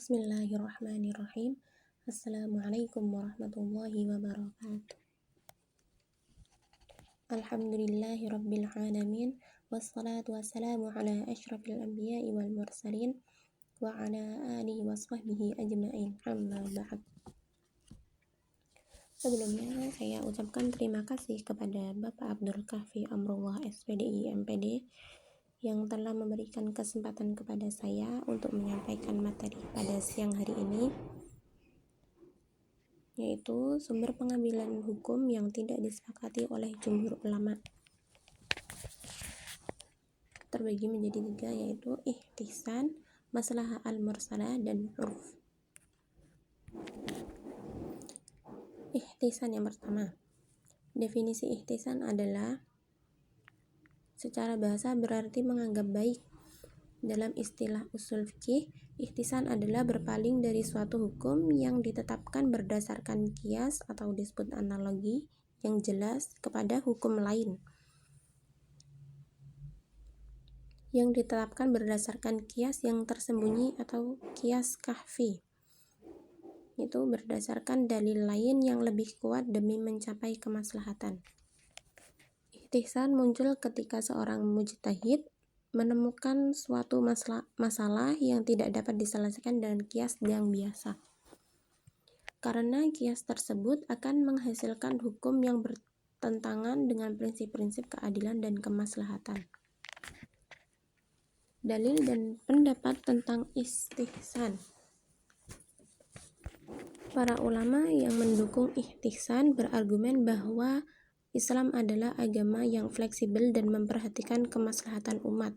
Bismillahirrahmanirrahim. Assalamualaikum warahmatullahi wabarakatuh. Alhamdulillahirabbil alamin, wassalatu wassalamu ala asyrafil anbiya'i wal mursalin wa ala alihi wa sahbihi ajma'in. Amma ba'd. Sebelumnya saya ucapkan terima kasih kepada Bapak Abdul Kahfi Amrullah SPDI MPD yang telah memberikan kesempatan kepada saya untuk menyampaikan materi pada siang hari ini, yaitu sumber pengambilan hukum yang tidak disepakati oleh jumhur ulama. Terbagi menjadi 3, yaitu ihtisan, maslahah al-mursalah, dan urf. Ihtisan yang pertama. Definisi ihtisan adalah secara bahasa berarti menganggap baik. Dalam istilah usul fikih, ihtisan adalah berpaling dari suatu hukum yang ditetapkan berdasarkan qiyas atau disebut analogi yang jelas kepada hukum lain yang ditetapkan berdasarkan qiyas yang tersembunyi atau qiyas kahfi. Itu berdasarkan dalil lain yang lebih kuat demi mencapai kemaslahatan. Ihtisan muncul ketika seorang mujtahid menemukan suatu masalah yang tidak dapat diselesaikan dengan qiyas yang biasa. Karena qiyas tersebut akan menghasilkan hukum yang bertentangan dengan prinsip-prinsip keadilan dan kemaslahatan. Dalil dan pendapat tentang istihsan. Para ulama yang mendukung ihtisan berargumen bahwa Islam adalah agama yang fleksibel dan memperhatikan kemaslahatan umat.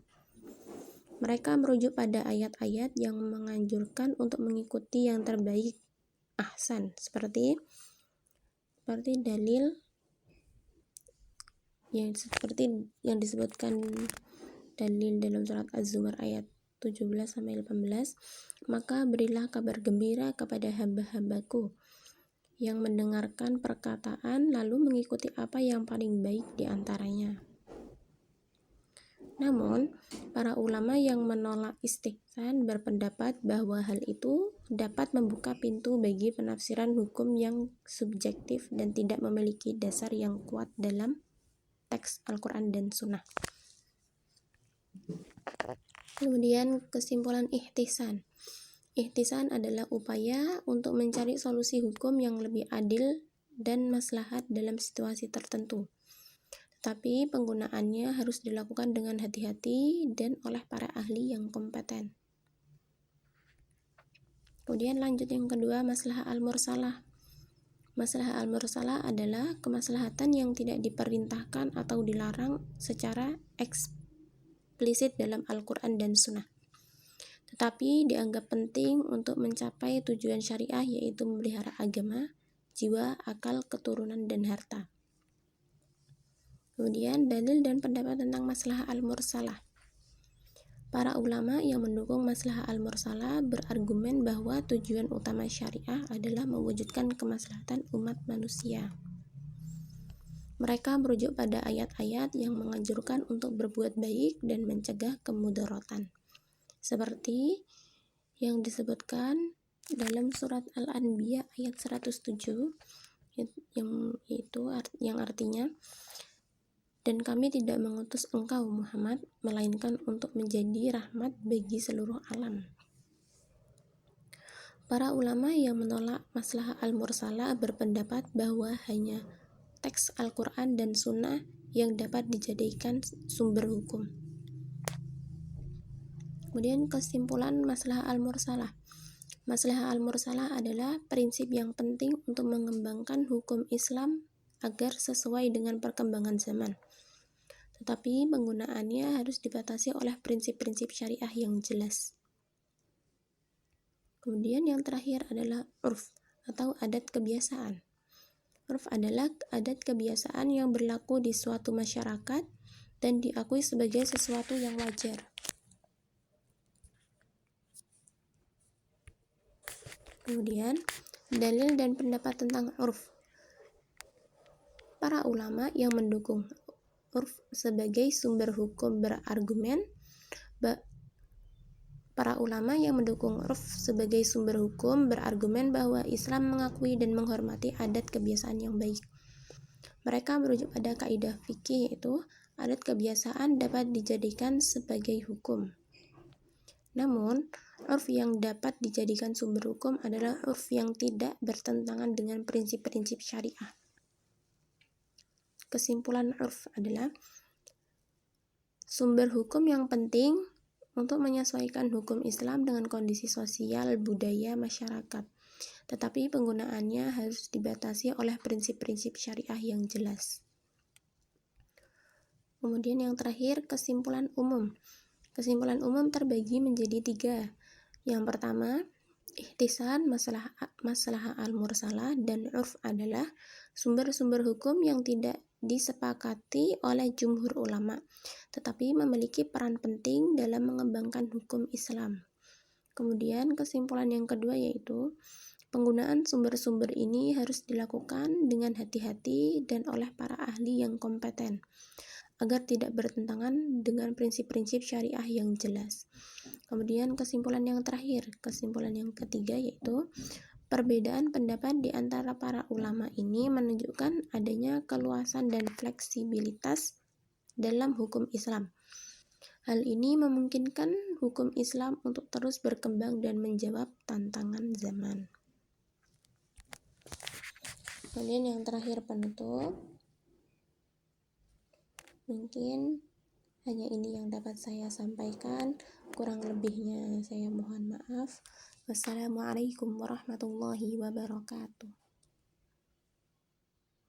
Mereka merujuk pada ayat-ayat yang menganjurkan untuk mengikuti yang terbaik, ahsan, seperti dalil seperti yang disebutkan dalil dalam surat Az-Zumar ayat 17-18, maka berilah kabar gembira kepada hamba-hambaku yang mendengarkan perkataan lalu mengikuti apa yang paling baik di antaranya. Namun, para ulama yang menolak istihsan berpendapat bahwa hal itu dapat membuka pintu bagi penafsiran hukum yang subjektif dan tidak memiliki dasar yang kuat dalam teks Al-Quran dan Sunnah. Kemudian kesimpulan ihtisan. Ihtisan adalah upaya untuk mencari solusi hukum yang lebih adil dan maslahat dalam situasi tertentu. Tetapi penggunaannya harus dilakukan dengan hati-hati dan oleh para ahli yang kompeten. Kemudian lanjut yang kedua, maslahah al-mursalah. Maslahah al-mursalah adalah kemaslahatan yang tidak diperintahkan atau dilarang secara eksplisit dalam Al-Quran dan Sunnah, tetapi dianggap penting untuk mencapai tujuan syariah, yaitu memelihara agama, jiwa, akal, keturunan, dan harta. Kemudian dalil dan pendapat tentang maslahah al-mursalah. Para ulama yang mendukung maslahah al-mursalah berargumen bahwa tujuan utama syariah adalah mewujudkan kemaslahatan umat manusia. Mereka merujuk pada ayat-ayat yang menganjurkan untuk berbuat baik dan mencegah kemudaratan, seperti yang disebutkan dalam surat Al-Anbiya ayat 107 yang artinya, dan kami tidak mengutus engkau Muhammad melainkan untuk menjadi rahmat bagi seluruh alam. Para ulama yang menolak maslahah al-mursalah berpendapat bahwa hanya teks Al-Quran dan Sunnah yang dapat dijadikan sumber hukum. Kemudian kesimpulan maslahah al-mursalah. Maslahah al-mursalah adalah prinsip yang penting untuk mengembangkan hukum Islam agar sesuai dengan perkembangan zaman. Tetapi penggunaannya harus dibatasi oleh prinsip-prinsip syariah yang jelas. Kemudian yang terakhir adalah urf atau adat kebiasaan. Urf adalah adat kebiasaan yang berlaku di suatu masyarakat dan diakui sebagai sesuatu yang wajar. Kemudian, dalil dan pendapat tentang urf. Para ulama yang mendukung urf sebagai sumber hukum berargumen Para ulama yang mendukung urf sebagai sumber hukum berargumen bahwa Islam mengakui dan menghormati adat kebiasaan yang baik. Mereka merujuk pada kaidah fikih, yaitu adat kebiasaan dapat dijadikan sebagai hukum. Namun, urf yang dapat dijadikan sumber hukum adalah urf yang tidak bertentangan dengan prinsip-prinsip syariah. Kesimpulan urf adalah sumber hukum yang penting untuk menyesuaikan hukum Islam dengan kondisi sosial budaya masyarakat, tetapi penggunaannya harus dibatasi oleh prinsip-prinsip syariah yang jelas. Kemudian yang terakhir, kesimpulan umum. Kesimpulan umum terbagi menjadi 3. Yang pertama, ihtisan, masalah al-mursalah, dan urf adalah sumber-sumber hukum yang tidak disepakati oleh jumhur ulama, tetapi memiliki peran penting dalam mengembangkan hukum Islam. Kemudian kesimpulan yang kedua yaitu penggunaan sumber-sumber ini harus dilakukan dengan hati-hati dan oleh para ahli yang kompeten, agar tidak bertentangan dengan prinsip-prinsip syariah yang jelas. Kemudian kesimpulan yang terakhir, kesimpulan yang ketiga yaitu perbedaan pendapat di antara para ulama ini menunjukkan adanya keluasan dan fleksibilitas dalam hukum Islam. Hal ini memungkinkan hukum Islam untuk terus berkembang dan menjawab tantangan zaman. Kemudian yang terakhir penutup. Mungkin hanya ini yang dapat saya sampaikan, kurang lebihnya saya mohon maaf. Wassalamualaikum warahmatullahi wabarakatuh.